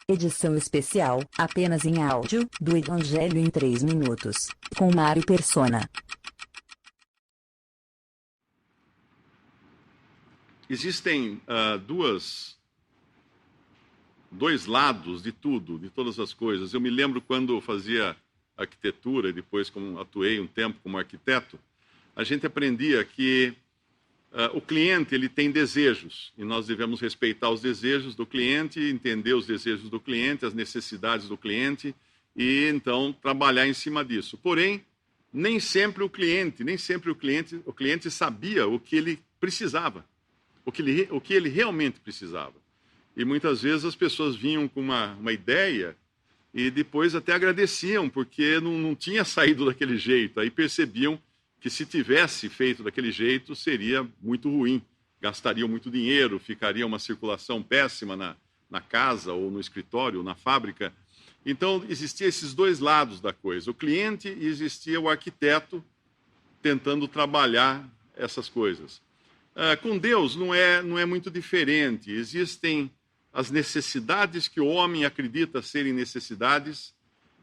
Edição especial, apenas em áudio, do Evangelho em 3 minutos, com Mário Persona. Existem dois lados de tudo, de todas as coisas. Eu me lembro quando eu fazia arquitetura e depois atuei um tempo como arquiteto, a gente aprendia que o cliente ele tem desejos e nós devemos respeitar os desejos do cliente, entender os desejos do cliente, as necessidades do cliente e então trabalhar em cima disso. Porém, nem sempre o cliente sabia o que ele precisava, o que ele realmente precisava. E muitas vezes as pessoas vinham com uma ideia e depois até agradeciam porque não tinha saído daquele jeito. Aí percebiam que se tivesse feito daquele jeito seria muito ruim. Gastariam muito dinheiro, ficaria uma circulação péssima na casa ou no escritório, ou na fábrica. Então existiam esses dois lados da coisa. O cliente e existia o arquiteto tentando trabalhar essas coisas. Com Deus não é muito diferente. Existem as necessidades que o homem acredita serem necessidades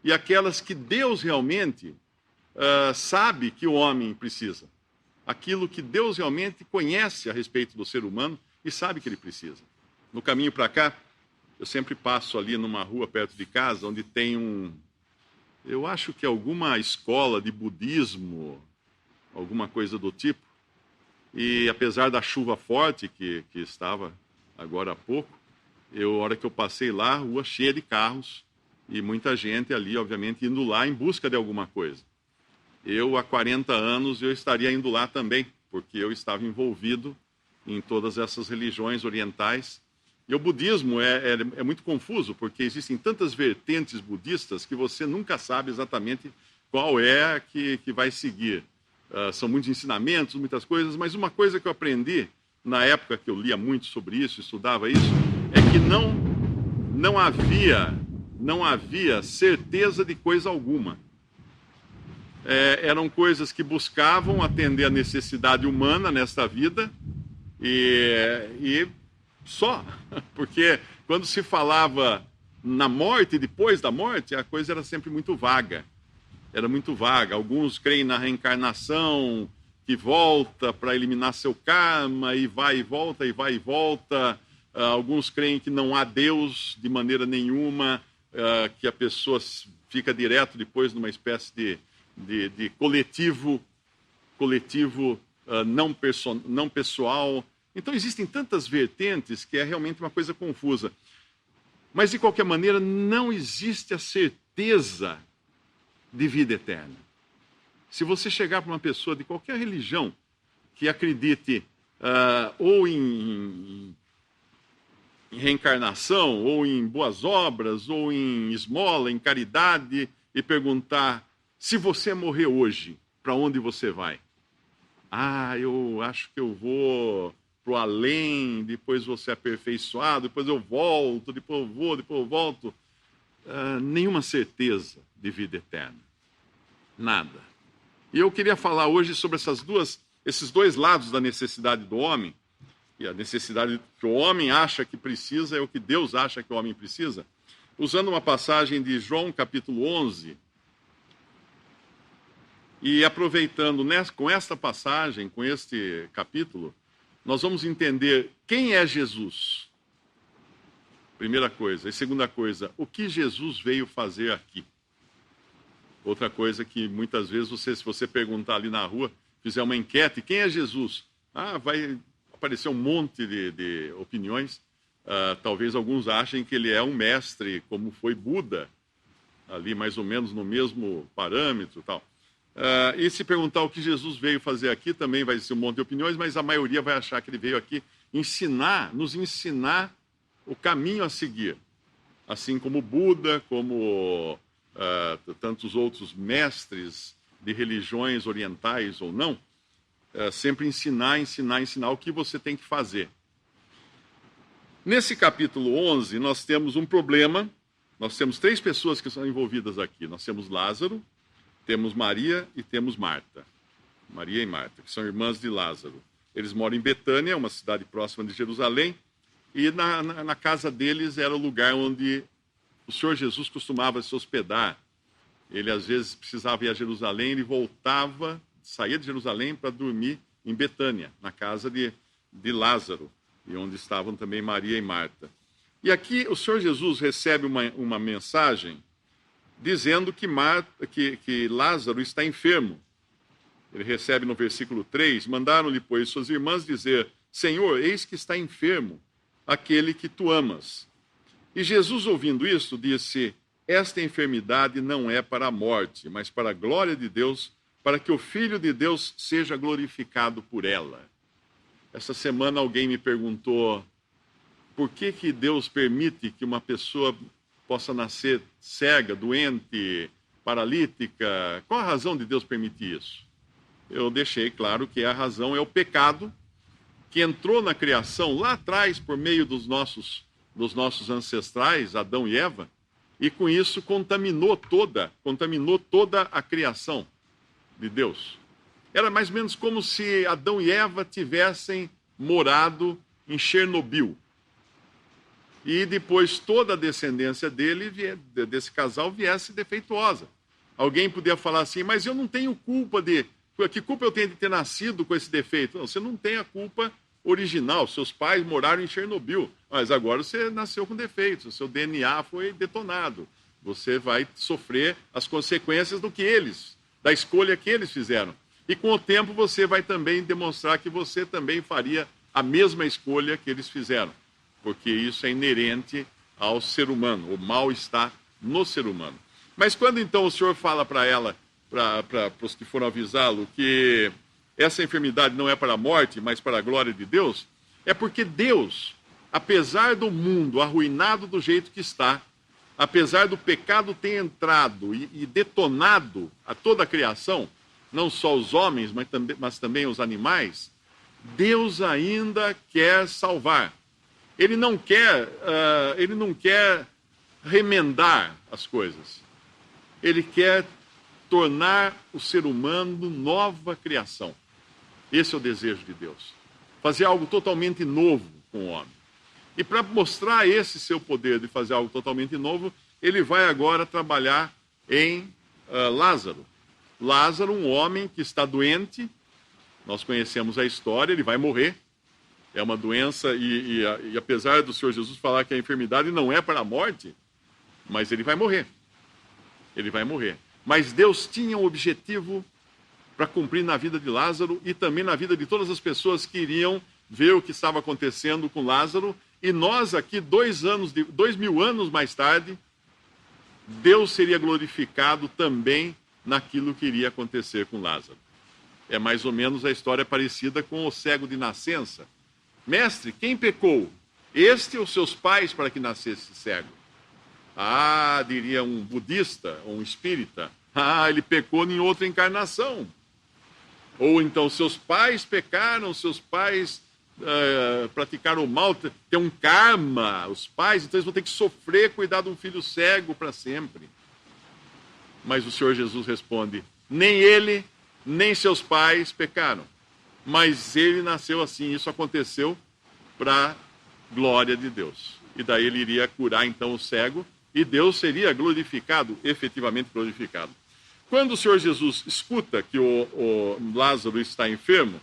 e aquelas que Deus realmente sabe que o homem precisa. Aquilo que Deus realmente conhece a respeito do ser humano e sabe que ele precisa. No caminho para cá, eu sempre passo ali numa rua perto de casa, onde tem eu acho que alguma escola de budismo, alguma coisa do tipo. E apesar da chuva forte que estava agora há pouco, a hora que eu passei lá, a rua cheia de carros e muita gente ali, obviamente, indo lá em busca de alguma coisa. Eu, há 40 anos, eu estaria indo lá também, porque eu estava envolvido em todas essas religiões orientais. E o budismo é muito confuso, porque existem tantas vertentes budistas que você nunca sabe exatamente qual é que vai seguir. São muitos ensinamentos, muitas coisas, mas uma coisa que eu aprendi na época que eu lia muito sobre isso, estudava isso, é que não havia certeza de coisa alguma. Eram coisas que buscavam atender a necessidade humana nesta vida e só, porque quando se falava na morte e depois da morte, a coisa era sempre muito vaga. Era muito vaga. Alguns creem na reencarnação, que volta para eliminar seu karma, e vai e volta, e vai e volta. Alguns creem que não há Deus de maneira nenhuma, que a pessoa fica direto depois numa espécie de coletivo não pessoal. Então existem tantas vertentes que é realmente uma coisa confusa. Mas, de qualquer maneira, não existe a certeza de vida eterna. Se você chegar para uma pessoa de qualquer religião que acredite ou em reencarnação, ou em boas obras, ou em esmola, em caridade, e perguntar: se você morrer hoje, para onde você vai? Eu acho que eu vou para o além, depois vou ser aperfeiçoado, depois eu volto, depois eu volto. Nenhuma certeza de vida eterna. Nada. E eu queria falar hoje sobre esses dois lados da necessidade do homem, e a necessidade que o homem acha que precisa é o que Deus acha que o homem precisa, usando uma passagem de João, capítulo 11, e aproveitando com esta passagem, com este capítulo, nós vamos entender quem é Jesus. Primeira coisa. E segunda coisa, o que Jesus veio fazer aqui? Outra coisa que muitas vezes, se você perguntar ali na rua, fizer uma enquete, quem é Jesus? Vai aparecer um monte de opiniões. Talvez alguns achem que ele é um mestre, como foi Buda, ali mais ou menos no mesmo parâmetro e tal. E se perguntar o que Jesus veio fazer aqui, também vai ser um monte de opiniões, mas a maioria vai achar que ele veio aqui nos ensinar o caminho a seguir. Assim como Buda, como tantos outros mestres de religiões orientais ou não, sempre ensinar o que você tem que fazer. Nesse capítulo 11, nós temos um problema. Nós temos 3 pessoas que são envolvidas aqui. Nós temos Lázaro, temos Maria e temos Marta. Maria e Marta, que são irmãs de Lázaro. Eles moram em Betânia, uma cidade próxima de Jerusalém, e na casa deles era o lugar onde o Senhor Jesus costumava se hospedar. Ele, às vezes, precisava ir a Jerusalém, ele voltava, saía de Jerusalém para dormir em Betânia, na casa de Lázaro, e onde estavam também Maria e Marta. E aqui o Senhor Jesus recebe uma mensagem dizendo que Lázaro está enfermo. Ele recebe no versículo 3, mandaram-lhe, pois, suas irmãs dizer, Senhor, eis que está enfermo aquele que tu amas. E Jesus, ouvindo isso, disse, esta enfermidade não é para a morte, mas para a glória de Deus, para que o Filho de Deus seja glorificado por ela. Essa semana alguém me perguntou, por que Deus permite que uma pessoa possa nascer cega, doente, paralítica? Qual a razão de Deus permitir isso? Eu deixei claro que a razão é o pecado que entrou na criação lá atrás por meio dos nossos ancestrais, Adão e Eva, e com isso contaminou toda a criação de Deus. Era mais ou menos como se Adão e Eva tivessem morado em Chernobyl. E depois toda a descendência desse casal viesse defeituosa. Alguém podia falar assim, mas eu não tenho culpa que culpa eu tenho de ter nascido com esse defeito? Não, você não tem a culpa original. Seus pais moraram em Chernobyl, mas agora você nasceu com defeitos. O seu DNA foi detonado. Você vai sofrer as consequências da escolha que eles fizeram. E com o tempo você vai também demonstrar que você também faria a mesma escolha que eles fizeram. Porque isso é inerente ao ser humano. O mal está no ser humano. Mas quando então o Senhor fala para ela, para os que foram avisá-lo, que essa enfermidade não é para a morte, mas para a glória de Deus, é porque Deus, apesar do mundo arruinado do jeito que está, apesar do pecado ter entrado e detonado a toda a criação, não só os homens, mas também os animais, Deus ainda quer salvar. Ele não quer remendar as coisas. Ele quer tornar o ser humano nova criação. Esse é o desejo de Deus. Fazer algo totalmente novo com o homem. E para mostrar esse seu poder de fazer algo totalmente novo, ele vai agora trabalhar em Lázaro. Lázaro, um homem que está doente, nós conhecemos a história, ele vai morrer. É uma doença e apesar do Senhor Jesus falar que a enfermidade não é para a morte, mas ele vai morrer. Ele vai morrer. Mas Deus tinha um objetivo para cumprir na vida de Lázaro e também na vida de todas as pessoas que iriam ver o que estava acontecendo com Lázaro. E nós aqui, 2000 anos mais tarde, Deus seria glorificado também naquilo que iria acontecer com Lázaro. É mais ou menos a história parecida com o cego de nascença. Mestre, quem pecou? Este ou seus pais para que nascesse cego? Ah, diria um budista ou um espírita. Ah, ele pecou em outra encarnação. Ou então seus pais pecaram, seus pais praticaram o mal, tem um karma, os pais, então eles vão ter que sofrer, cuidar de um filho cego para sempre. Mas o Senhor Jesus responde, nem ele, nem seus pais pecaram. Mas ele nasceu assim, isso aconteceu para a glória de Deus. E daí ele iria curar então o cego, e Deus seria glorificado, efetivamente glorificado. Quando o Senhor Jesus escuta que o Lázaro está enfermo,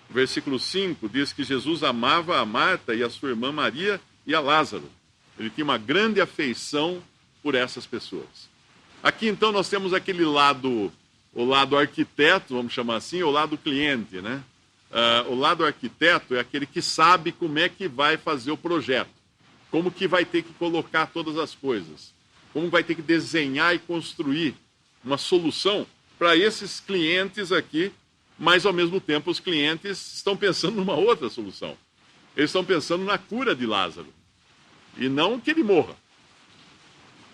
o versículo 5 diz que Jesus amava a Marta e a sua irmã Maria e a Lázaro. Ele tinha uma grande afeição por essas pessoas. Aqui então nós temos aquele lado, o lado arquiteto, vamos chamar assim, o lado cliente, né? O lado arquiteto é aquele que sabe como é que vai fazer o projeto, como que vai ter que colocar todas as coisas, como vai ter que desenhar e construir uma solução para esses clientes aqui, mas ao mesmo tempo os clientes estão pensando numa outra solução. Eles estão pensando na cura de Lázaro, e não que ele morra.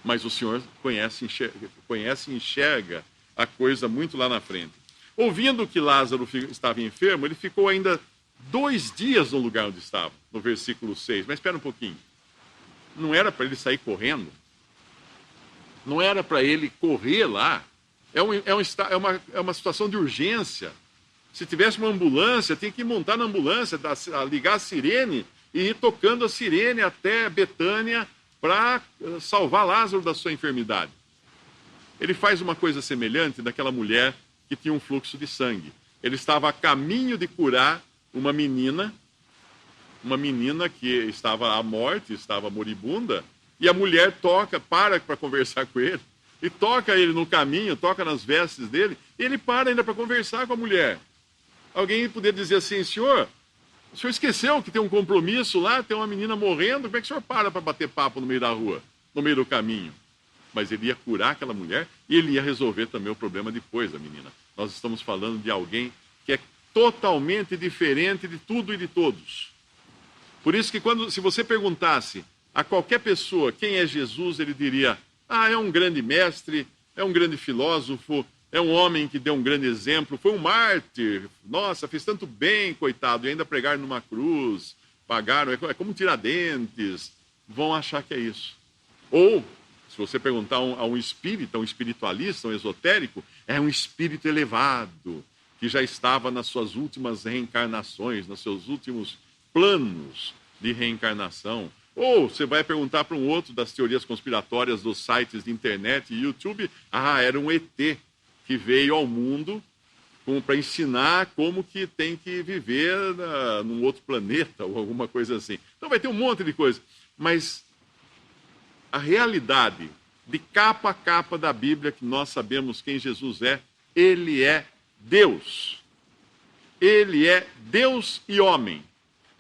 Mas o Senhor conhece e enxerga a coisa muito lá na frente. Ouvindo que Lázaro estava enfermo, ele ficou ainda 2 dias no lugar onde estava, no versículo 6. Mas espera um pouquinho. Não era para ele sair correndo? Não era para ele correr lá? É uma situação de urgência. Se tivesse uma ambulância, tem que montar na ambulância, ligar a sirene e ir tocando a sirene até Betânia para salvar Lázaro da sua enfermidade. Ele faz uma coisa semelhante daquela mulher que tinha um fluxo de sangue. Ele estava a caminho de curar uma menina que estava à morte, estava moribunda, e a mulher para conversar com ele, e toca ele no caminho, toca nas vestes dele, e ele para ainda para conversar com a mulher. Alguém poderia dizer assim: senhor, o senhor esqueceu que tem um compromisso lá, tem uma menina morrendo, como é que o senhor para bater papo no meio da rua, no meio do caminho? Mas ele ia curar aquela mulher e ele ia resolver também o problema depois da menina. Nós estamos falando de alguém que é totalmente diferente de tudo e de todos. Por isso que se você perguntasse a qualquer pessoa quem é Jesus, ele diria: é um grande mestre, é um grande filósofo, é um homem que deu um grande exemplo, foi um mártir, nossa, fez tanto bem, coitado, e ainda pregaram numa cruz, pagaram, é como Tiradentes, vão achar que é isso. Ou, se você perguntar a um espírita, um espiritualista, um esotérico, é um espírito elevado, que já estava nas suas últimas reencarnações, nos seus últimos planos de reencarnação. Ou você vai perguntar para um outro das teorias conspiratórias dos sites de internet e YouTube, era um ET que veio ao mundo para ensinar como que tem que viver num outro planeta ou alguma coisa assim. Então vai ter um monte de coisa. Mas a realidade de capa a capa da Bíblia, que nós sabemos quem Jesus é, ele é Deus. Ele é Deus e homem.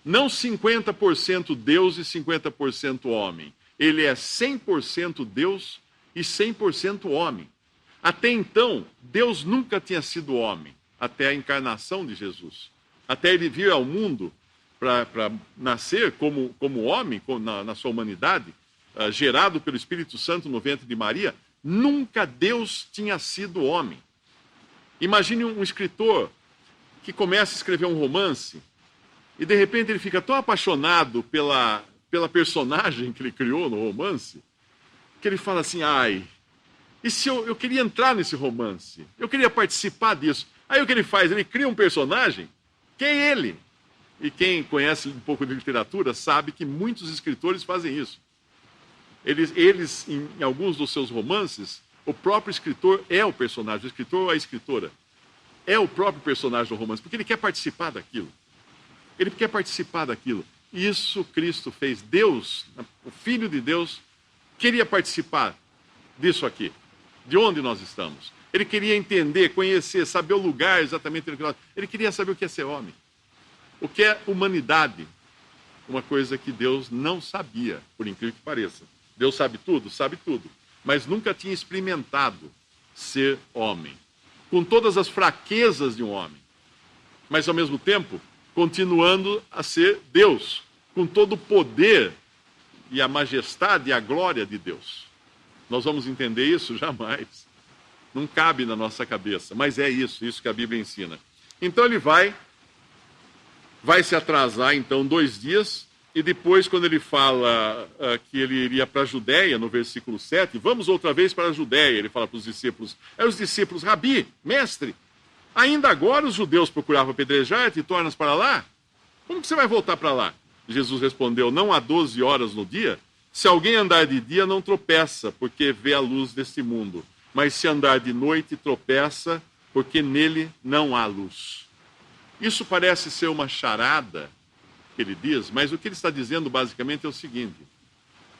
Não 50% Deus e 50% homem. Ele é 100% Deus e 100% homem. Até então, Deus nunca tinha sido homem, até a encarnação de Jesus. Até ele vir ao mundo para nascer como homem, na sua humanidade, gerado pelo Espírito Santo no ventre de Maria, nunca Deus tinha sido homem. Imagine um escritor que começa a escrever um romance e de repente ele fica tão apaixonado pela personagem que ele criou no romance, que ele fala assim: e se eu queria entrar nesse romance, eu queria participar disso. Aí o que ele faz? Ele cria um personagem, que é ele. E quem conhece um pouco de literatura sabe que muitos escritores fazem isso. Eles em alguns dos seus romances, o próprio escritor é o personagem, o escritor ou a escritora é o próprio personagem do romance, porque ele quer participar daquilo. Ele quer participar daquilo. Isso Cristo fez. Deus, o Filho de Deus, queria participar disso aqui. De onde nós estamos. Ele queria entender, conhecer, saber o lugar exatamente. Ele queria saber o que é ser homem. O que é humanidade. Uma coisa que Deus não sabia, por incrível que pareça. Deus sabe tudo? Sabe tudo. Mas nunca tinha experimentado ser homem. Com todas as fraquezas de um homem. Mas, ao mesmo tempo, continuando a ser Deus. Com todo o poder e a majestade e a glória de Deus. Nós vamos entender isso? Jamais. Não cabe na nossa cabeça. Mas é isso que a Bíblia ensina. Então ele vai se atrasar, então, 2 dias. E depois, quando ele fala que ele iria para a Judéia, no versículo 7, vamos outra vez para a Judéia, ele fala para os discípulos. Aí os discípulos: Rabi, mestre, ainda agora os judeus procuravam apedrejar-te e tornas para lá? Como que você vai voltar para lá? Jesus respondeu: não há 12 horas no dia? Se alguém andar de dia, não tropeça, porque vê a luz deste mundo. Mas se andar de noite, tropeça, porque nele não há luz. Isso parece ser uma charada, que ele diz, mas o que ele está dizendo basicamente é o seguinte: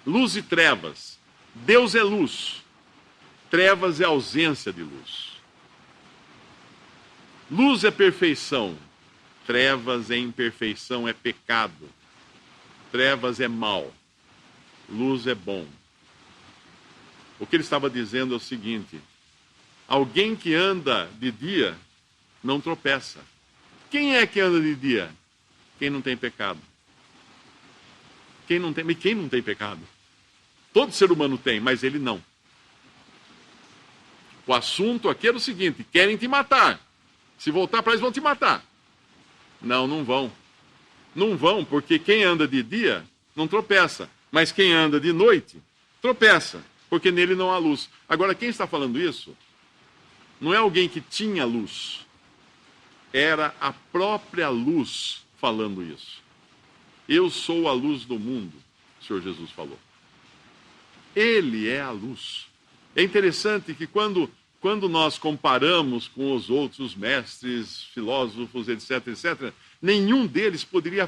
luz e trevas. Deus é luz. Trevas é ausência de luz. Luz é perfeição. Trevas é imperfeição, é pecado. Trevas é mal. Luz é bom. O que ele estava dizendo é o seguinte: alguém que anda de dia não tropeça. Quem é que anda de dia? Quem não tem pecado. Quem não tem pecado? Todo ser humano tem, mas ele não. O assunto aqui era o seguinte: querem te matar. Se voltar para eles, vão te matar. Não vão. Não vão, porque quem anda de dia não tropeça. Mas quem anda de noite, tropeça, porque nele não há luz. Agora, quem está falando isso não é alguém que tinha luz. Era a própria luz falando isso. Eu sou a luz do mundo, o Senhor Jesus falou. Ele é a luz. É interessante que quando nós comparamos com os outros mestres, filósofos, etc., etc., nenhum deles poderia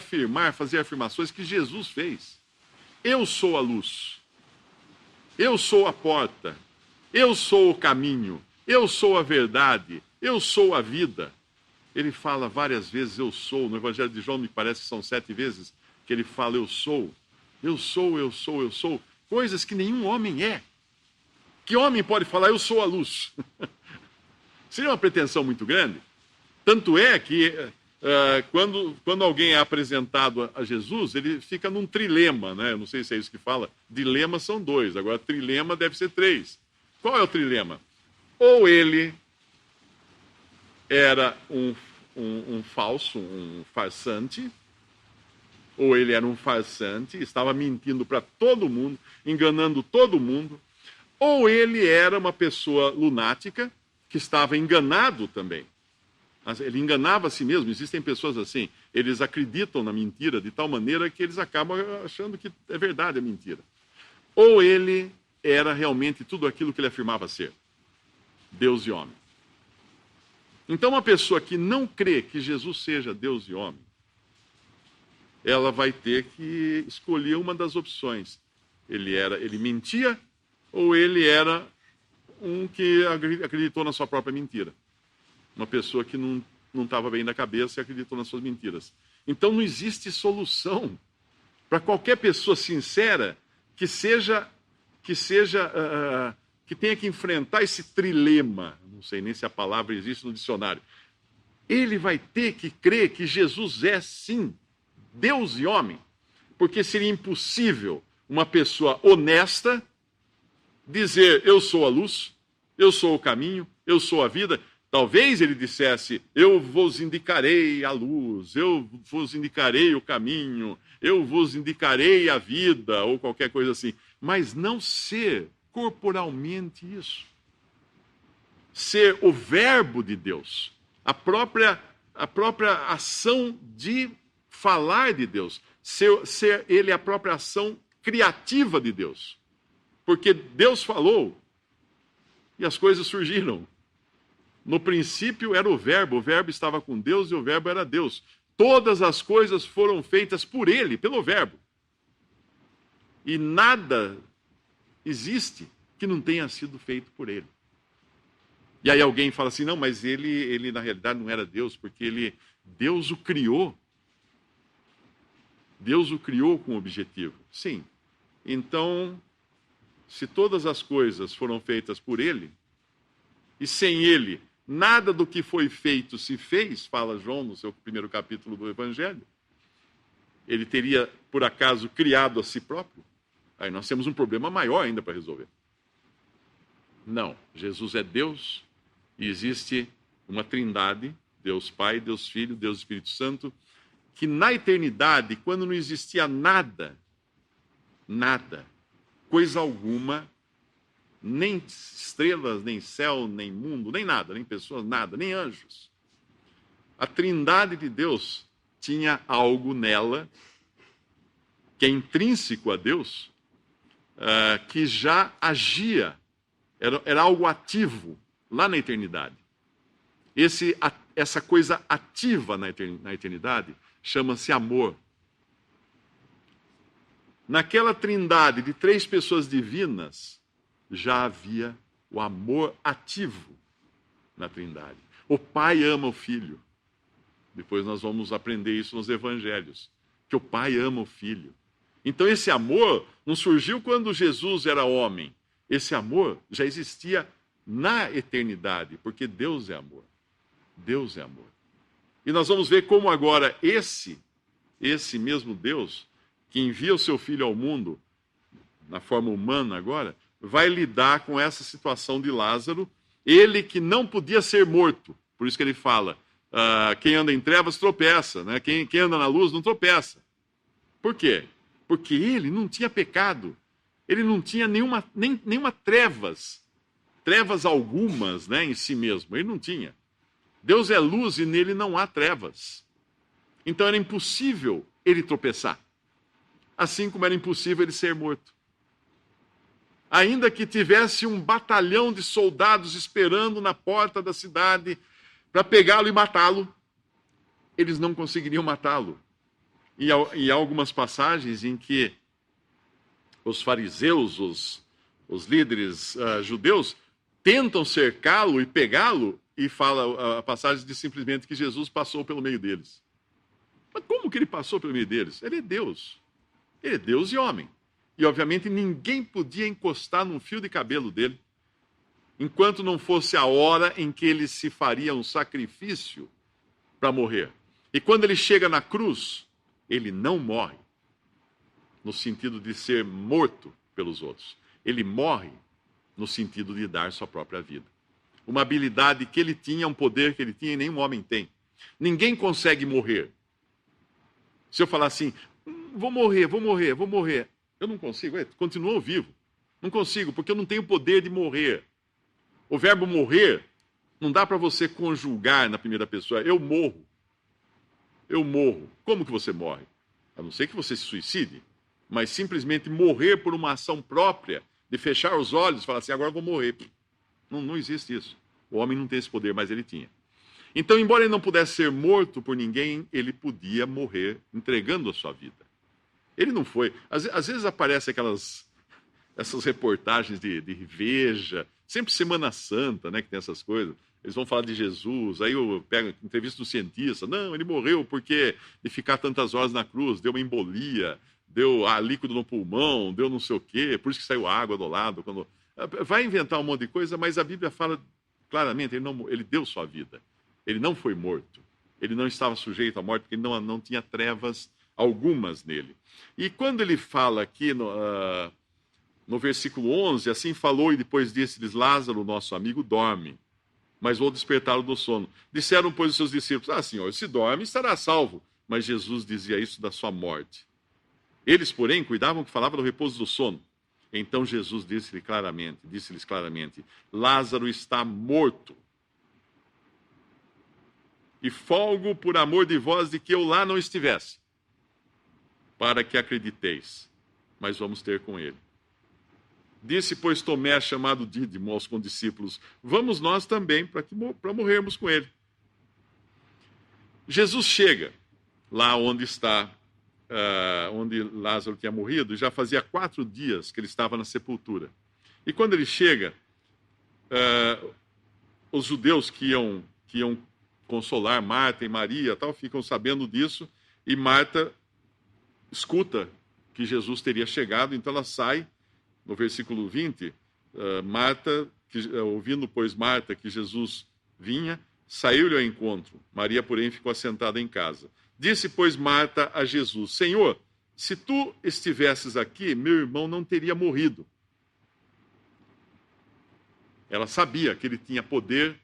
fazer afirmações que Jesus fez. Eu sou a luz. Eu sou a porta. Eu sou o caminho. Eu sou a verdade. Eu sou a vida. Ele fala várias vezes eu sou. No Evangelho de João me parece que são 7 vezes que ele fala eu sou. Eu sou, eu sou, eu sou. Coisas que nenhum homem é. Que homem pode falar eu sou a luz? Seria uma pretensão muito grande. Tanto é que quando alguém é apresentado a Jesus, ele fica num trilema, né? Eu não sei se é isso que fala. Dilemas são 2, agora trilema deve ser 3. Qual é o trilema? Ou ele era um falso, um farsante, ou ele era um farsante, estava mentindo para todo mundo, enganando todo mundo, ou ele era uma pessoa lunática que estava enganado também. Ele enganava a si mesmo. Existem pessoas assim, eles acreditam na mentira de tal maneira que eles acabam achando que é verdade a mentira. Ou ele era realmente tudo aquilo que ele afirmava ser, Deus e homem. Então, uma pessoa que não crê que Jesus seja Deus e homem, ela vai ter que escolher uma das opções. Ele mentia, ou ele era um que acreditou na sua própria mentira. Uma pessoa que não estava bem da cabeça e acreditou nas suas mentiras. Então, não existe solução para qualquer pessoa sincera que tenha que enfrentar esse trilema. Não sei nem se a palavra existe no dicionário. Ele vai ter que crer que Jesus é, sim, Deus e homem. Porque seria impossível uma pessoa honesta dizer, eu sou a luz, eu sou o caminho, eu sou a vida. Talvez ele dissesse, eu vos indicarei a luz, eu vos indicarei o caminho, eu vos indicarei a vida, ou qualquer coisa assim. Mas não ser corporalmente isso. Ser o verbo de Deus, a própria ação de falar de Deus, ser ele a própria ação criativa de Deus. Porque Deus falou e as coisas surgiram. No princípio era o verbo estava com Deus e o verbo era Deus. Todas as coisas foram feitas por ele, pelo verbo. E nada existe que não tenha sido feito por ele. E aí alguém fala assim, não, mas ele na realidade não era Deus, porque Deus o criou. Deus o criou com objetivo. Sim. Então, se todas as coisas foram feitas por ele, e sem ele, nada do que foi feito se fez, fala João no seu 1º capítulo do Evangelho, ele teria, por acaso, criado a si próprio? Aí nós temos um problema maior ainda para resolver. Não, Jesus é Deus e existe uma trindade, Deus Pai, Deus Filho, Deus Espírito Santo, que na eternidade, quando não existia nada, coisa alguma, nem estrelas, nem céu, nem mundo, nem nada, nem pessoas, nada, nem anjos. A trindade de Deus tinha algo nela, que é intrínseco a Deus, que já agia, era algo ativo lá na eternidade. Essa coisa ativa na eternidade chama-se amor. Naquela trindade de 3 pessoas divinas, já havia o amor ativo na trindade. O Pai ama o Filho. Depois nós vamos aprender isso nos Evangelhos, que o Pai ama o Filho. Então esse amor não surgiu quando Jesus era homem. Esse amor já existia na eternidade, porque Deus é amor. Deus é amor. E nós vamos ver como agora esse mesmo Deus, que envia o seu Filho ao mundo, na forma humana agora, vai lidar com essa situação de Lázaro, ele que não podia ser morto. Por isso que ele fala, quem anda em trevas tropeça, né? Quem anda na luz não tropeça. Por quê? Porque ele não tinha pecado. Ele não tinha nenhuma trevas algumas, né, em si mesmo. Ele não tinha. Deus é luz e nele não há trevas. Então era impossível ele tropeçar. Assim como era impossível ele ser morto. Ainda que tivesse um batalhão de soldados esperando na porta da cidade para pegá-lo e matá-lo, eles não conseguiriam matá-lo. E há algumas passagens em que os fariseus, os líderes judeus, tentam cercá-lo e pegá-lo, e fala a passagem de simplesmente que Jesus passou pelo meio deles. Mas como que ele passou pelo meio deles? Ele é Deus. Ele é Deus e homem. E, obviamente, ninguém podia encostar num fio de cabelo dele, enquanto não fosse a hora em que ele se faria um sacrifício para morrer. E quando ele chega na cruz, ele não morre, no sentido de ser morto pelos outros. Ele morre no sentido de dar sua própria vida. Uma habilidade que ele tinha, um poder que ele tinha e nenhum homem tem. Ninguém consegue morrer. Se eu falar assim, vou morrer, eu não consigo, continuo vivo. Não consigo, porque eu não tenho poder de morrer. O verbo morrer não dá para você conjugar na primeira pessoa. Eu morro. Eu morro. Como que você morre? A não ser que você se suicide, mas simplesmente morrer por uma ação própria, de fechar os olhos e falar assim, agora eu vou morrer. Não existe isso. O homem não tem esse poder, mas ele tinha. Então, embora ele não pudesse ser morto por ninguém, ele podia morrer entregando a sua vida. Ele não foi. Às vezes aparecem essas reportagens de Veja, sempre Semana Santa, né, que tem essas coisas. Eles vão falar de Jesus, aí eu pego entrevista do cientista. Não, ele morreu porque de ficar tantas horas na cruz, deu uma embolia, deu líquido no pulmão, deu não sei o quê, por isso que saiu água do lado. Vai inventar um monte de coisa, mas a Bíblia fala claramente, ele deu sua vida. Ele não foi morto. Ele não estava sujeito à morte, porque ele não tinha trevas algumas nele. E quando ele fala aqui no versículo 11, assim falou e depois disse-lhes, Lázaro, nosso amigo, dorme, mas vou despertá-lo do sono. Disseram, pois, os seus discípulos, Senhor, se dorme, estará salvo. Mas Jesus dizia isso da sua morte. Eles, porém, cuidavam que falava do repouso do sono. Então Jesus disse-lhes claramente, Lázaro está morto. E folgo por amor de vós de que eu lá não estivesse, para que acrediteis, mas vamos ter com ele. Disse, pois, Tomé, chamado Dídimo, aos condiscípulos, vamos nós também para morrermos com ele. Jesus chega lá onde está, onde Lázaro tinha morrido, já fazia 4 dias que ele estava na sepultura. E quando ele chega, os judeus que iam consolar Marta e Maria, ficam sabendo disso, e Marta escuta que Jesus teria chegado, então ela sai, no versículo 20, ouvindo, pois, Marta que Jesus vinha, saiu-lhe ao encontro. Maria, porém, ficou assentada em casa. Disse, pois, Marta a Jesus, Senhor, se tu estivesses aqui, meu irmão não teria morrido. Ela sabia que ele tinha poder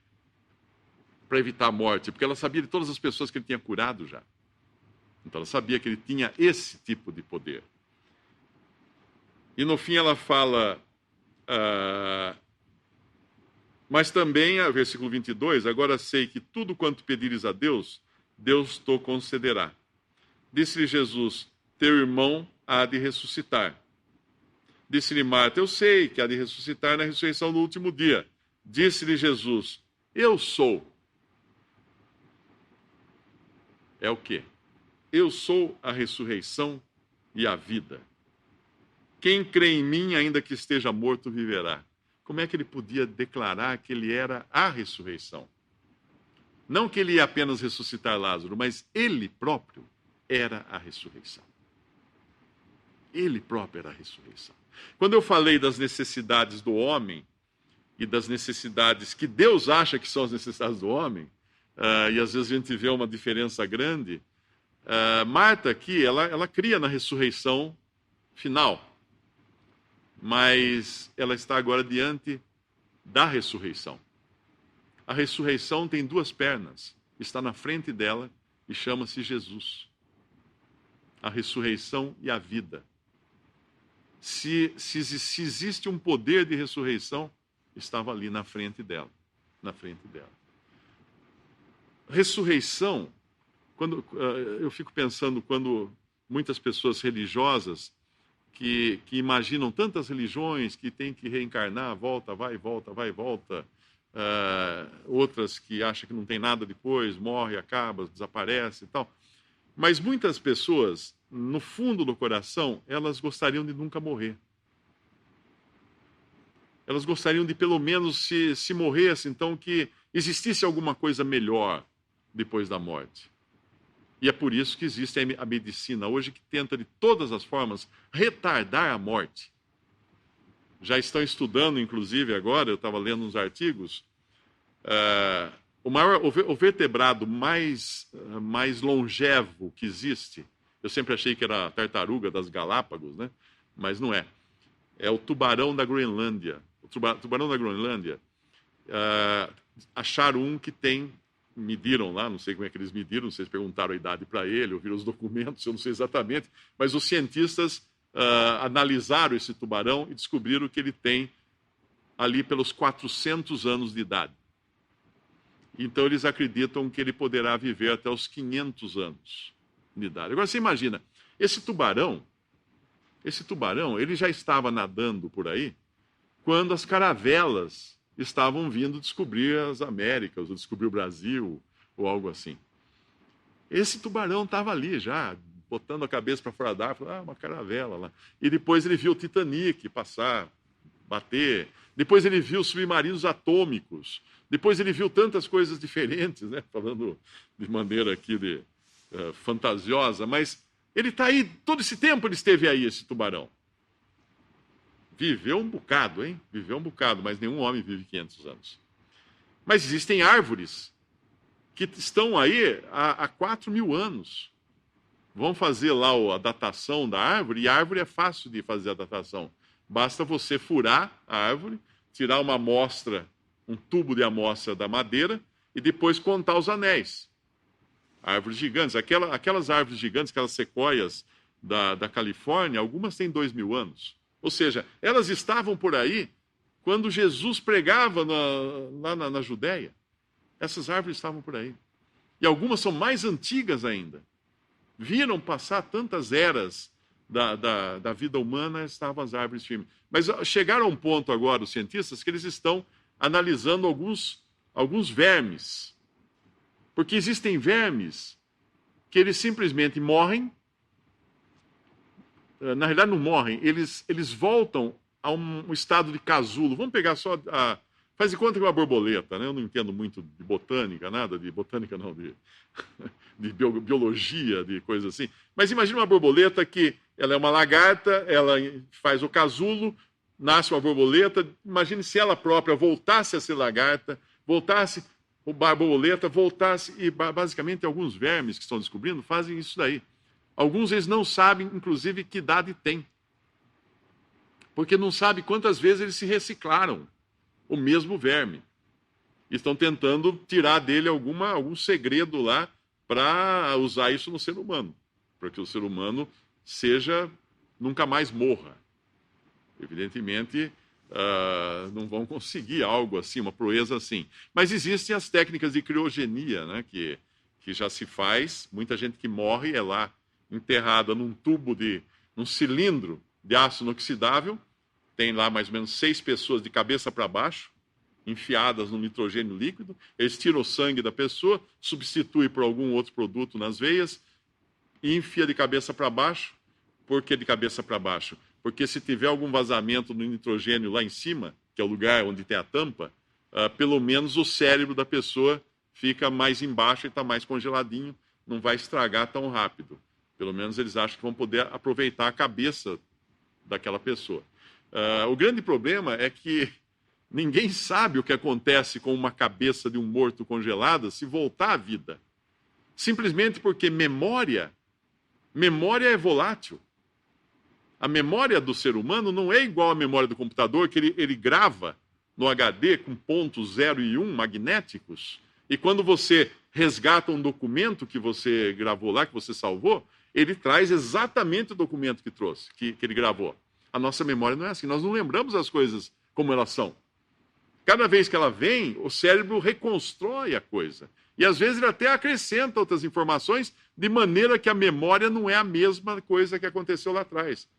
para evitar a morte, porque ela sabia de todas as pessoas que ele tinha curado já. Então ela sabia que ele tinha esse tipo de poder. E no fim ela fala, mas também, versículo 22, agora sei que tudo quanto pedires a Deus, Deus te concederá. Disse-lhe Jesus, teu irmão há de ressuscitar. Disse-lhe Marta, eu sei que há de ressuscitar na ressurreição no último dia. Disse-lhe Jesus, eu sou. É o quê? Eu sou a ressurreição e a vida. Quem crê em mim, ainda que esteja morto, viverá. Como é que ele podia declarar que ele era a ressurreição? Não que ele ia apenas ressuscitar Lázaro, mas ele próprio era a ressurreição. Ele próprio era a ressurreição. Quando eu falei das necessidades do homem e das necessidades que Deus acha que são as necessidades do homem, e às vezes a gente vê uma diferença grande, Marta aqui, ela cria na ressurreição final, mas ela está agora diante da ressurreição. A ressurreição tem 2 pernas, está na frente dela e chama-se Jesus. A ressurreição e a vida. Se existe um poder de ressurreição, estava ali na frente dela. Na frente dela. Ressurreição, eu fico pensando quando muitas pessoas religiosas que imaginam tantas religiões, que tem que reencarnar, volta, vai, volta, vai, volta. Outras que acham que não tem nada depois, morre, acaba, desaparece e tal. Mas muitas pessoas, no fundo do coração, elas gostariam de nunca morrer. Elas gostariam de, pelo menos, se morresse, então, que existisse alguma coisa melhor depois da morte. E é por isso que existe a medicina hoje, que tenta, de todas as formas, retardar a morte. Já estão estudando, inclusive, agora, eu estava lendo uns artigos, o vertebrado mais longevo que existe, eu sempre achei que era a tartaruga das Galápagos, né? Mas não é. É o tubarão da Groenlândia. O tubarão da Groenlândia, acharam um que tem, mediram lá, não sei como é que eles mediram, não sei se perguntaram a idade para ele, ouviram os documentos, eu não sei exatamente, mas os cientistas analisaram esse tubarão e descobriram que ele tem ali pelos 400 anos de idade. Então eles acreditam que ele poderá viver até os 500 anos de idade. Agora você imagina, esse tubarão, ele já estava nadando por aí quando as caravelas estavam vindo descobrir as Américas, ou descobrir o Brasil, ou algo assim. Esse tubarão estava ali já, botando a cabeça para fora d'água, falando, uma caravela lá. E depois ele viu o Titanic passar, bater. Depois ele viu submarinos atômicos. Depois ele viu tantas coisas diferentes, né? Falando de maneira aqui fantasiosa, mas ele está aí, todo esse tempo ele esteve aí, esse tubarão. Viveu um bocado, hein? Viveu um bocado, mas nenhum homem vive 500 anos. Mas existem árvores que estão aí há 4.000 anos. Vão fazer lá a datação da árvore, e a árvore é fácil de fazer a datação. Basta você furar a árvore, tirar uma amostra, um tubo de amostra da madeira, e depois contar os anéis. Árvores gigantes. Aquelas árvores gigantes, aquelas sequoias da Califórnia, algumas têm 2.000 anos. Ou seja, elas estavam por aí quando Jesus pregava lá na Judéia. Essas árvores estavam por aí. E algumas são mais antigas ainda. Viram passar tantas eras da vida humana, estavam as árvores firmes. Mas chegaram a um ponto agora, os cientistas, que eles estão analisando alguns vermes. Porque existem vermes que eles simplesmente morrem. Na realidade não morrem, eles voltam a um estado de casulo. Vamos pegar só faz de conta que é uma borboleta, né? Eu não entendo muito de botânica, nada de botânica não, de biologia, de coisa assim. Mas imagina uma borboleta que ela é uma lagarta, ela faz o casulo, nasce uma borboleta. Imagine se ela própria voltasse a ser lagarta, voltasse a borboleta, voltasse, e basicamente alguns vermes que estão descobrindo fazem isso daí. Alguns eles não sabem, inclusive, que idade tem. Porque não sabem quantas vezes eles se reciclaram, o mesmo verme. E estão tentando tirar dele algum segredo lá para usar isso no ser humano. Para que o ser humano nunca mais morra. Evidentemente, não vão conseguir algo assim, uma proeza assim. Mas existem as técnicas de criogenia, né, que já se faz. Muita gente que morre é lá enterrada num cilindro de aço inoxidável, tem lá mais ou menos 6 pessoas de cabeça para baixo, enfiadas no nitrogênio líquido, eles tiram o sangue da pessoa, substituem por algum outro produto nas veias, e enfia de cabeça para baixo. Por que de cabeça para baixo? Porque se tiver algum vazamento no nitrogênio lá em cima, que é o lugar onde tem a tampa, pelo menos o cérebro da pessoa fica mais embaixo e está mais congeladinho, não vai estragar tão rápido. Pelo menos eles acham que vão poder aproveitar a cabeça daquela pessoa. O grande problema é que ninguém sabe o que acontece com uma cabeça de um morto congelada se voltar à vida. Simplesmente porque memória é volátil. A memória do ser humano não é igual à memória do computador, que ele grava no HD com pontos 0 e 1 magnéticos, e quando você resgata um documento que você gravou lá, que você salvou, ele traz exatamente o documento que trouxe, que ele gravou. A nossa memória não é assim, nós não lembramos as coisas como elas são. Cada vez que ela vem, o cérebro reconstrói a coisa. E às vezes ele até acrescenta outras informações, de maneira que a memória não é a mesma coisa que aconteceu lá atrás.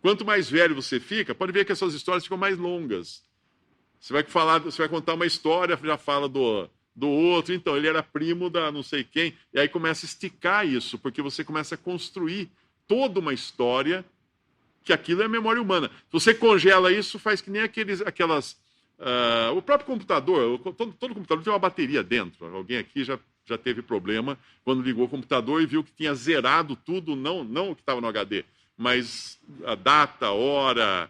Quanto mais velho você fica, pode ver que essas histórias ficam mais longas. Você vai contar uma história, já fala do outro, então ele era primo da não sei quem, e aí começa a esticar isso, porque você começa a construir toda uma história, que aquilo é memória humana. Se você congela isso, faz que nem aquelas... o próprio computador, todo computador tem uma bateria dentro. Alguém aqui já teve problema quando ligou o computador e viu que tinha zerado tudo, não o que estava no HD, mas a data, a hora,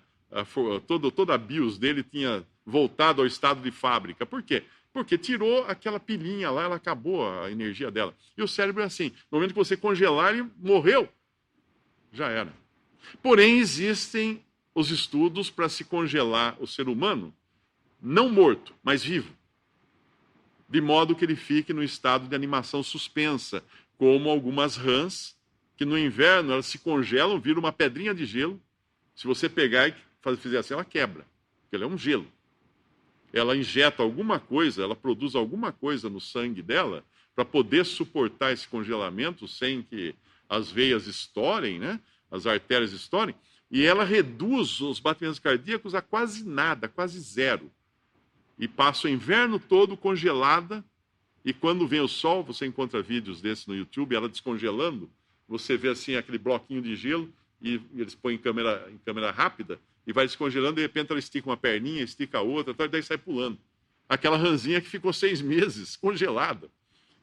toda a BIOS dele tinha voltado ao estado de fábrica. Por quê? Porque tirou aquela pilhinha lá, ela acabou a energia dela. E o cérebro é assim, no momento que você congelar, ele morreu. Já era. Porém, existem os estudos para se congelar o ser humano, não morto, mas vivo. De modo que ele fique no estado de animação suspensa, como algumas rãs, que no inverno elas se congelam, viram uma pedrinha de gelo. Se você pegar e fizer assim, ela quebra, porque ela é um gelo. Ela injeta alguma coisa, ela produz alguma coisa no sangue dela para poder suportar esse congelamento sem que as veias estourem, né? As artérias estourem, e ela reduz os batimentos cardíacos a quase nada, quase zero. E passa o inverno todo congelada, e quando vem o sol, você encontra vídeos desses no YouTube, ela descongelando, você vê assim aquele bloquinho de gelo, e eles põem em câmera rápida, e vai descongelando, de repente ela estica uma perninha, estica a outra, e daí sai pulando. Aquela ranzinha que ficou 6 meses congelada.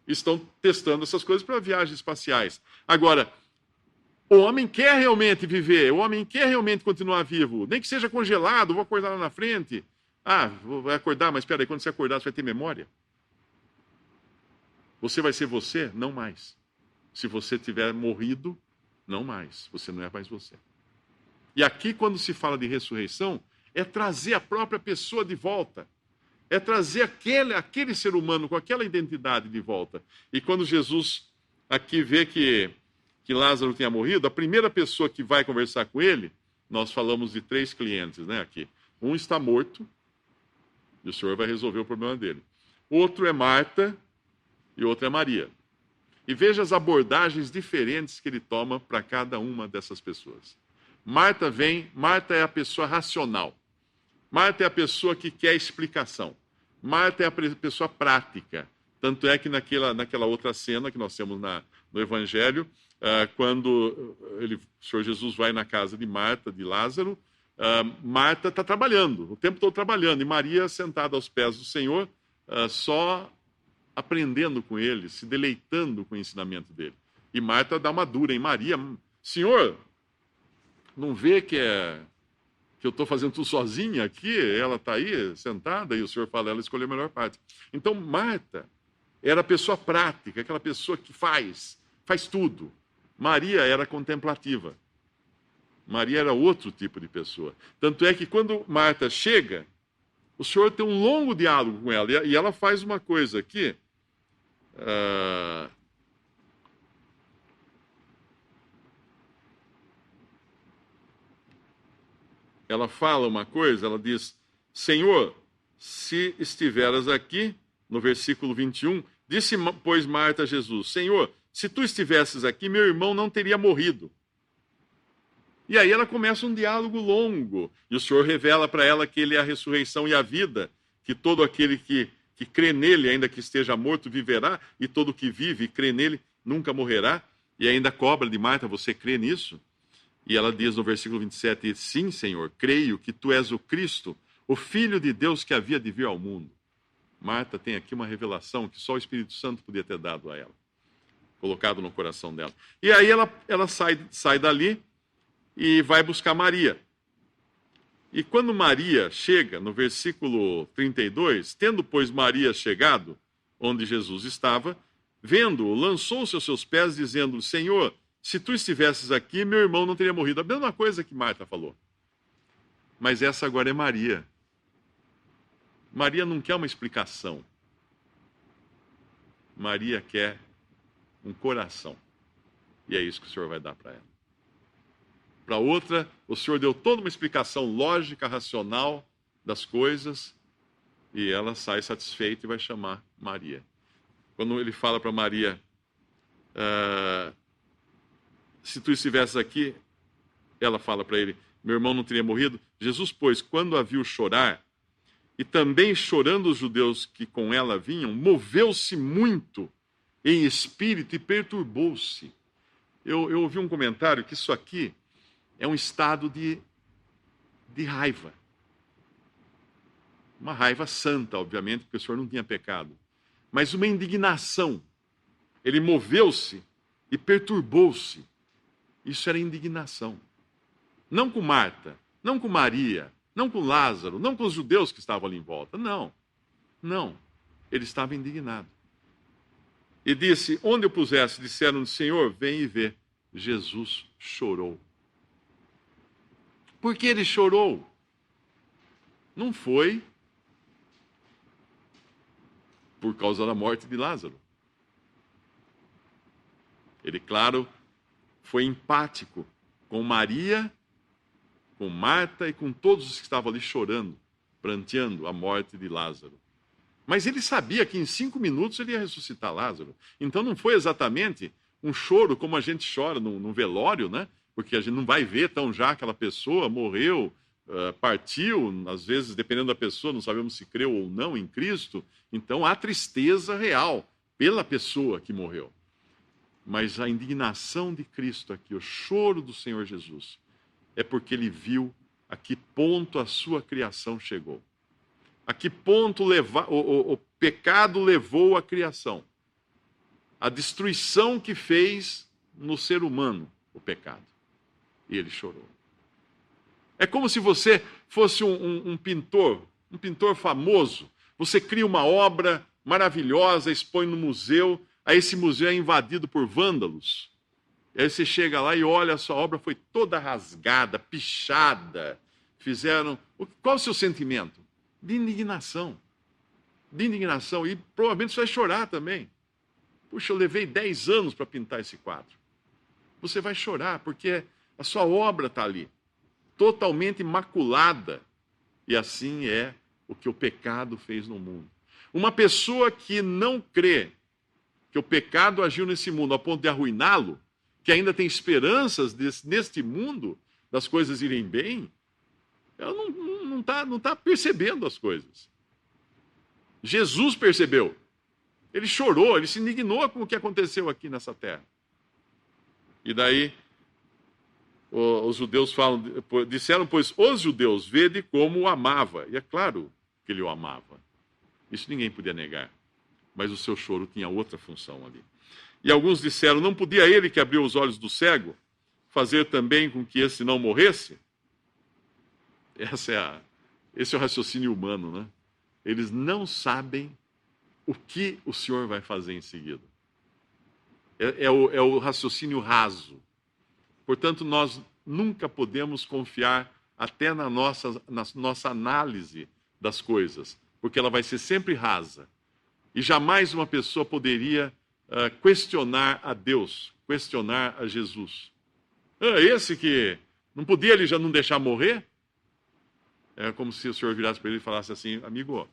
Estão testando essas coisas para viagens espaciais. Agora, o homem quer realmente viver, o homem quer realmente continuar vivo, nem que seja congelado, vou acordar lá na frente. Vai acordar, mas espera aí, quando você acordar, você vai ter memória? Você vai ser você? Não mais. Se você tiver morrido, não mais. Você não é mais você. E aqui, quando se fala de ressurreição, é trazer a própria pessoa de volta. É trazer aquele ser humano com aquela identidade de volta. E quando Jesus aqui vê que Lázaro tinha morrido, a primeira pessoa que vai conversar com ele, nós falamos de 3 clientes, né, aqui. Um está morto, e o Senhor vai resolver o problema dele. Outro é Marta, e outro é Maria. E veja as abordagens diferentes que ele toma para cada uma dessas pessoas. Marta é a pessoa racional. Marta é a pessoa que quer explicação. Marta é a pessoa prática. Tanto é que naquela outra cena que nós temos no Evangelho, quando o Senhor Jesus vai na casa de Marta, de Lázaro, Marta está trabalhando, o tempo todo trabalhando, e Maria sentada aos pés do Senhor, só aprendendo com ele, se deleitando com o ensinamento dele. E Marta dá uma dura em Maria: Senhor, não vê que eu estou fazendo tudo sozinha aqui? Ela está aí sentada, e o Senhor fala, ela escolheu a melhor parte. Então Marta era a pessoa prática, aquela pessoa que faz tudo. Maria era contemplativa. Maria era outro tipo de pessoa. Tanto é que quando Marta chega, o Senhor tem um longo diálogo com ela. E ela faz uma coisa aqui. Ela fala uma coisa, ela diz: Senhor, se estiveras aqui, no versículo 21, disse, pois, Marta a Jesus: Senhor, se tu estivesses aqui, meu irmão não teria morrido. E aí ela começa um diálogo longo. E o Senhor revela para ela que Ele é a ressurreição e a vida, que todo aquele que crê nele, ainda que esteja morto, viverá, e todo que vive e crê nele nunca morrerá. E ainda cobra de Marta: você crê nisso? E ela diz no versículo 27, sim, Senhor, creio que tu és o Cristo, o Filho de Deus que havia de vir ao mundo. Marta tem aqui uma revelação que só o Espírito Santo podia ter dado a ela, colocado no coração dela. E aí ela sai dali e vai buscar Maria. E quando Maria chega, no versículo 32, tendo, pois, Maria chegado onde Jesus estava, vendo-o, lançou-se aos seus pés, dizendo: Senhor, se tu estivesses aqui, meu irmão não teria morrido. A mesma coisa que Marta falou. Mas essa agora é Maria. Maria não quer uma explicação. Maria quer um coração. E é isso que o Senhor vai dar para ela. Para outra, o Senhor deu toda uma explicação lógica, racional das coisas, e ela sai satisfeita e vai chamar Maria. Quando ele fala para Maria, se tu estivesses aqui, ela fala para ele: meu irmão não teria morrido? Jesus, pois, quando a viu chorar, e também chorando os judeus que com ela vinham, moveu-se muito em espírito e perturbou-se. Eu ouvi um comentário que isso aqui é um estado de raiva. Uma raiva santa, obviamente, porque o Senhor não tinha pecado. Mas uma indignação. Ele moveu-se e perturbou-se. Isso era indignação. Não com Marta, não com Maria, não com Lázaro, não com os judeus que estavam ali em volta. Não. Não. Ele estava indignado. E disse, onde eu pusesse, disseram, Senhor, vem e vê. Jesus chorou. Por que ele chorou? Não foi por causa da morte de Lázaro. Ele, claro, foi empático com Maria, com Marta e com todos os que estavam ali chorando, pranteando a morte de Lázaro. Mas ele sabia que em 5 minutos ele ia ressuscitar Lázaro. Então não foi exatamente um choro como a gente chora no velório, né? Porque a gente não vai ver tão já aquela pessoa morreu, partiu, às vezes, dependendo da pessoa, não sabemos se creu ou não em Cristo. Então há tristeza real pela pessoa que morreu. Mas a indignação de Cristo aqui, o choro do Senhor Jesus, é porque ele viu a que ponto a sua criação chegou. A que ponto o pecado levou a criação. A destruição que fez no ser humano o pecado. E ele chorou. É como se você fosse um pintor famoso. Você cria uma obra maravilhosa, expõe no museu, aí esse museu é invadido por vândalos. E aí você chega lá e olha, a sua obra foi toda rasgada, pichada. Qual o seu sentimento? De indignação. De indignação. E provavelmente você vai chorar também. Puxa, eu levei 10 anos para pintar esse quadro. Você vai chorar, porque a sua obra está ali, totalmente maculada. E assim é o que o pecado fez no mundo. Uma pessoa que não crê que o pecado agiu nesse mundo ao ponto de arruiná-lo, que ainda tem esperanças neste mundo das coisas irem bem, ela não tá percebendo as coisas. Jesus percebeu. Ele chorou, ele se indignou com o que aconteceu aqui nessa terra. E daí, os judeus disseram, pois, os judeus, vede como o amava. E é claro que ele o amava. Isso ninguém podia negar. Mas o seu choro tinha outra função ali. E alguns disseram, não podia ele que abriu os olhos do cego fazer também com que esse não morresse? Esse é o raciocínio humano, né? Eles não sabem o que o Senhor vai fazer em seguida. É o raciocínio raso. Portanto, nós nunca podemos confiar até na nossa análise das coisas, porque ela vai ser sempre rasa. E jamais uma pessoa poderia questionar a Deus, questionar a Jesus. Esse que não podia ele já não deixar morrer? É como se o Senhor virasse para ele e falasse assim, amigo,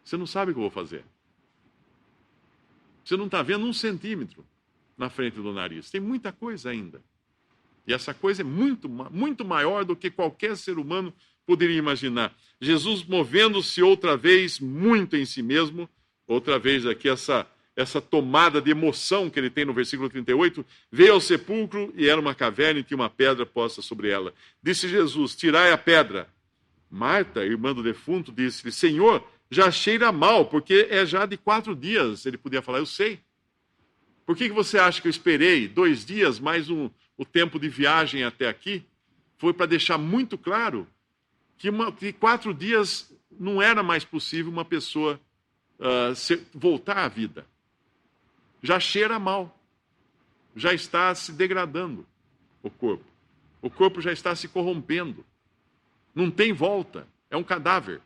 você não sabe o que eu vou fazer. Você não está vendo 1 centímetro na frente do nariz. Tem muita coisa ainda. E essa coisa é muito, muito maior do que qualquer ser humano poderia imaginar. Jesus movendo-se outra vez muito em si mesmo, outra vez aqui essa tomada de emoção que ele tem no versículo 38, veio ao sepulcro e era uma caverna e tinha uma pedra posta sobre ela. Disse Jesus, tirai a pedra. Marta, irmã do defunto, disse-lhe, Senhor, já cheira mal, porque é já de 4 dias. Ele podia falar, eu sei. Por que você acha que eu esperei 2 dias, mais o tempo de viagem até aqui? Foi para deixar muito claro que 4 dias não era mais possível uma pessoa voltar à vida. Já cheira mal. Já está se degradando o corpo. O corpo já está se corrompendo. Não tem volta. É um cadáver.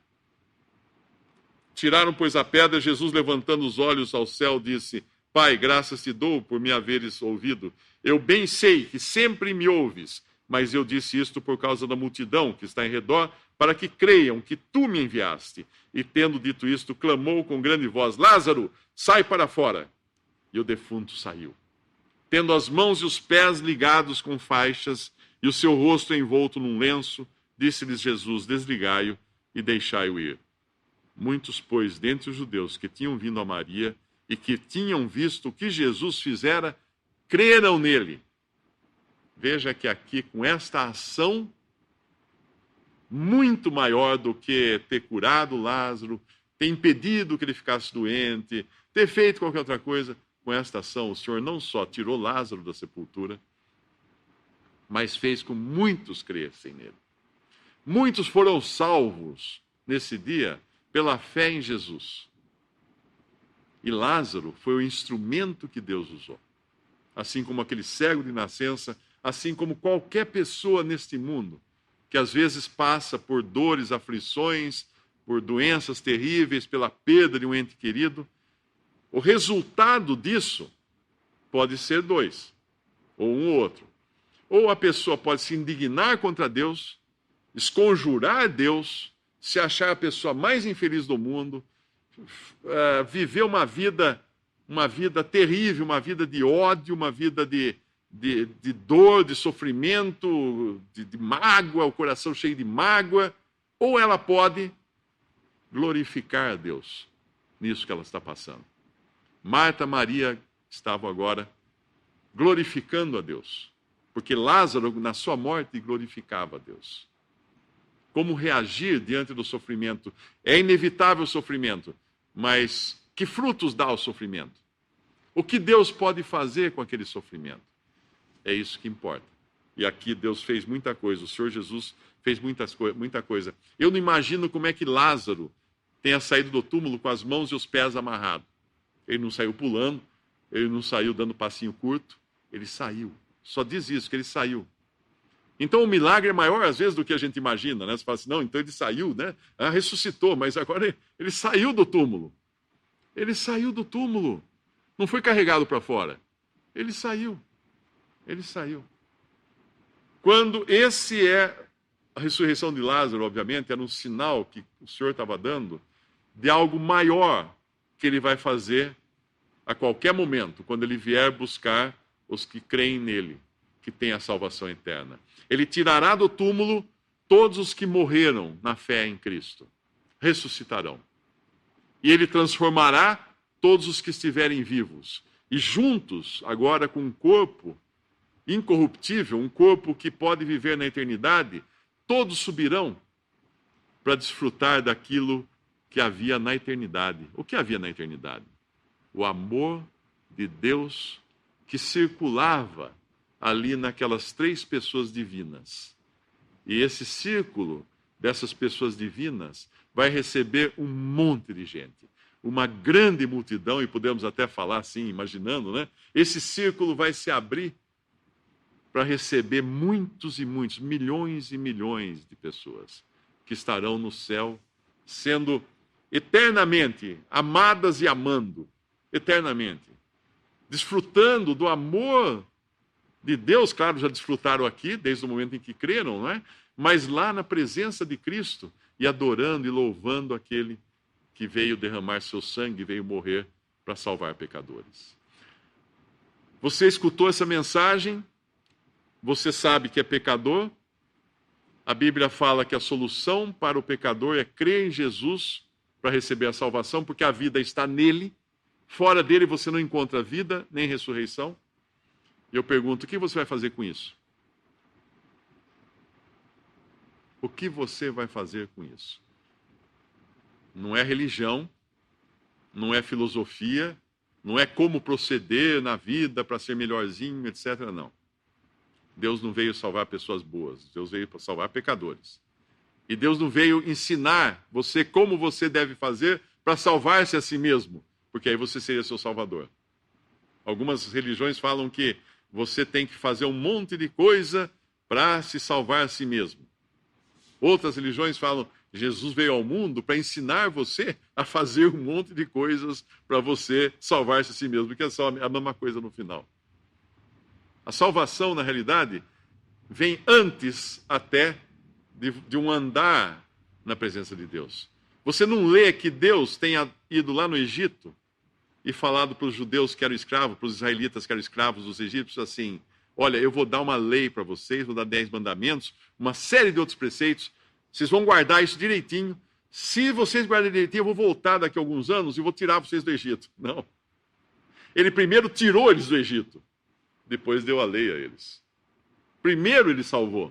Tiraram, pois, a pedra. Jesus, levantando os olhos ao céu, disse, Pai, graças te dou por me haveres ouvido. Eu bem sei que sempre me ouves, mas eu disse isto por causa da multidão que está em redor, para que creiam que tu me enviaste. E tendo dito isto, clamou com grande voz, Lázaro, sai para fora. E o defunto saiu. Tendo as mãos e os pés ligados com faixas e o seu rosto envolto num lenço, disse-lhes Jesus: desligai-o e deixai-o ir. Muitos, pois, dentre os judeus que tinham vindo a Maria e que tinham visto o que Jesus fizera, creram nele. Veja que aqui, com esta ação, muito maior do que ter curado Lázaro, ter impedido que ele ficasse doente, ter feito qualquer outra coisa, com esta ação, o Senhor não só tirou Lázaro da sepultura, mas fez com que muitos crescem nele. Muitos foram salvos nesse dia pela fé em Jesus. E Lázaro foi o instrumento que Deus usou. Assim como aquele cego de nascença, assim como qualquer pessoa neste mundo, que às vezes passa por dores, aflições, por doenças terríveis, pela perda de um ente querido, o resultado disso pode ser dois, ou um ou outro. Ou a pessoa pode se indignar contra Deus, esconjurar Deus, se achar a pessoa mais infeliz do mundo, viver uma vida terrível, uma vida de ódio, uma vida de dor, de sofrimento, de mágoa, o coração cheio de mágoa, ou ela pode glorificar a Deus nisso que ela está passando. Marta e Maria estavam agora glorificando a Deus, porque Lázaro, na sua morte, glorificava a Deus. Como reagir diante do sofrimento? É inevitável o sofrimento, mas que frutos dá o sofrimento? O que Deus pode fazer com aquele sofrimento? É isso que importa. E aqui Deus fez muita coisa, o Senhor Jesus fez muita coisa. Eu não imagino como é que Lázaro tenha saído do túmulo com as mãos e os pés amarrados. Ele não saiu pulando, ele não saiu dando passinho curto, ele saiu. Só diz isso, que ele saiu. Então o milagre é maior às vezes do que a gente imagina, né? Você fala assim, não, então ele saiu, né? Ressuscitou, mas agora ele saiu do túmulo. Ele saiu do túmulo. Não foi carregado para fora. Ele saiu. Ele saiu. Quando esse é a ressurreição de Lázaro, obviamente, era um sinal que o Senhor estava dando de algo maior que ele vai fazer a qualquer momento, quando ele vier buscar os que creem nele, que têm a salvação eterna. Ele tirará do túmulo todos os que morreram na fé em Cristo. Ressuscitarão. E ele transformará todos os que estiverem vivos. E juntos, agora com um corpo incorruptível, um corpo que pode viver na eternidade, todos subirão para desfrutar daquilo que havia na eternidade. O que havia na eternidade? O amor de Deus que circulava ali naquelas três pessoas divinas. E esse círculo dessas pessoas divinas vai receber um monte de gente. Uma grande multidão, e podemos até falar assim, imaginando, né? Esse círculo vai se abrir para receber muitos e muitos, milhões e milhões de pessoas que estarão no céu, sendo eternamente amadas e amando, eternamente, desfrutando do amor de Deus. Claro, já desfrutaram aqui, desde o momento em que creram, não é? Mas lá na presença de Cristo, e adorando e louvando aquele que veio derramar seu sangue, veio morrer para salvar pecadores. Você escutou essa mensagem? Você sabe que é pecador? A Bíblia fala que a solução para o pecador é crer em Jesus para receber a salvação, porque a vida está nele. Fora dele você não encontra vida nem ressurreição. E eu pergunto, o que você vai fazer com isso? O que você vai fazer com isso? Não é religião, não é filosofia, não é como proceder na vida para ser melhorzinho, etc. Não. Deus não veio salvar pessoas boas, Deus veio para salvar pecadores. E Deus não veio ensinar você como você deve fazer para salvar-se a si mesmo, porque aí você seria seu salvador. Algumas religiões falam que você tem que fazer um monte de coisa para se salvar a si mesmo. Outras religiões falam, Jesus veio ao mundo para ensinar você a fazer um monte de coisas para você salvar-se a si mesmo, porque é só a mesma coisa no final. A salvação, na realidade, vem antes até de um andar na presença de Deus. Você não lê que Deus tenha ido lá no Egito e falado para os judeus que eram escravos, para os israelitas que eram escravos dos egípcios, assim, olha, eu vou dar uma lei para vocês, vou dar 10 mandamentos, uma série de outros preceitos, vocês vão guardar isso direitinho. Se vocês guardarem direitinho, eu vou voltar daqui a alguns anos e vou tirar vocês do Egito. Não. Ele primeiro tirou eles do Egito, depois deu a lei a eles. Primeiro ele salvou,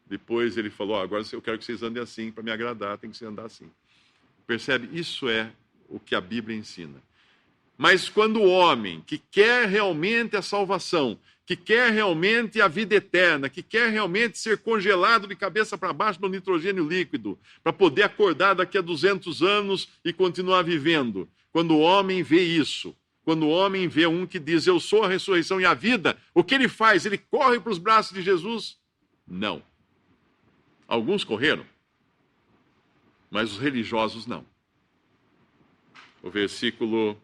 depois ele falou, agora eu quero que vocês andem assim, para me agradar, tem que se andar assim. Percebe? Isso é o que a Bíblia ensina. Mas quando o homem que quer realmente a salvação, que quer realmente a vida eterna, que quer realmente ser congelado de cabeça para baixo no nitrogênio líquido, para poder acordar daqui a 200 anos e continuar vivendo, quando o homem vê isso, quando o homem vê um que diz, eu sou a ressurreição e a vida, o que ele faz? Ele corre para os braços de Jesus? Não. Alguns correram, mas os religiosos não. O versículo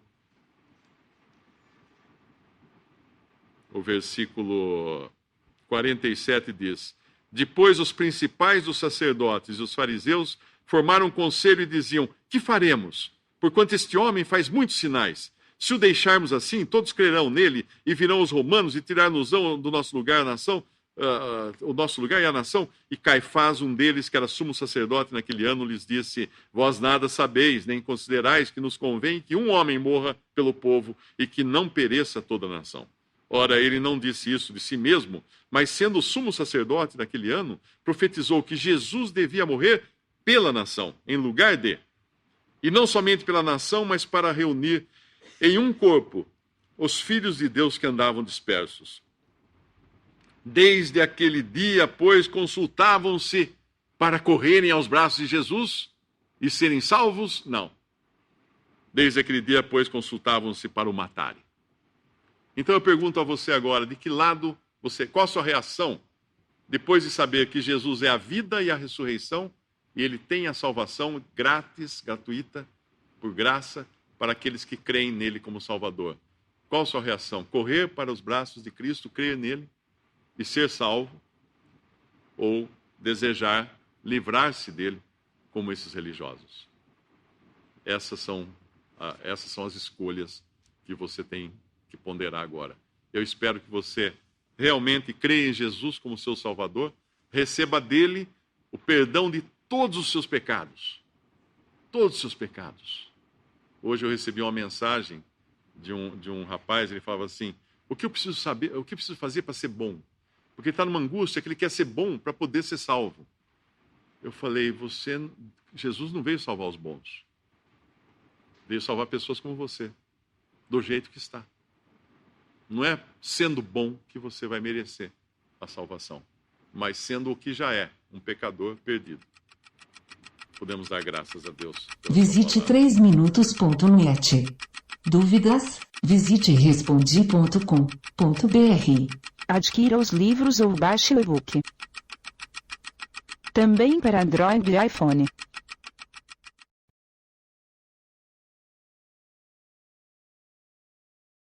47 diz, depois os principais dos sacerdotes e os fariseus formaram um conselho e diziam, que faremos? Porquanto este homem faz muitos sinais. Se o deixarmos assim, todos crerão nele e virão os romanos e tirar-nos do nosso lugar a nação, o nosso lugar e a nação. E Caifás, um deles, que era sumo sacerdote naquele ano, lhes disse, vós nada sabeis, nem considerais que nos convém que um homem morra pelo povo e que não pereça toda a nação. Ora, ele não disse isso de si mesmo, mas sendo sumo sacerdote naquele ano, profetizou que Jesus devia morrer pela nação, em lugar de. E não somente pela nação, mas para reunir em um corpo os filhos de Deus que andavam dispersos. Desde aquele dia, pois, consultavam-se para correrem aos braços de Jesus e serem salvos? Não. Desde aquele dia, pois, consultavam-se para o matarem. Então eu pergunto a você agora, de que lado você, qual a sua reação depois de saber que Jesus é a vida e a ressurreição e ele tem a salvação grátis, gratuita, por graça, para aqueles que creem nele como Salvador? Qual a sua reação? Correr para os braços de Cristo, crer nele e ser salvo? Ou desejar livrar-se dele como esses religiosos? Essas são as escolhas que você tem que ponderar agora. Eu espero que você realmente creia em Jesus como seu Salvador, receba dele o perdão de todos os seus pecados. Todos os seus pecados. Hoje eu recebi uma mensagem de um rapaz, ele falava assim, o que eu preciso saber, o que eu preciso fazer para ser bom? Porque ele está numa angústia que ele quer ser bom para poder ser salvo. Eu falei, Jesus não veio salvar os bons. Veio salvar pessoas como você, do jeito que está. Não é sendo bom que você vai merecer a salvação, mas sendo o que já é, um pecador perdido. Podemos dar graças a Deus. Visite 3minutos.net. Dúvidas? Visite respondi.com.br. Adquira os livros ou baixe o e-book. Também para Android e iPhone.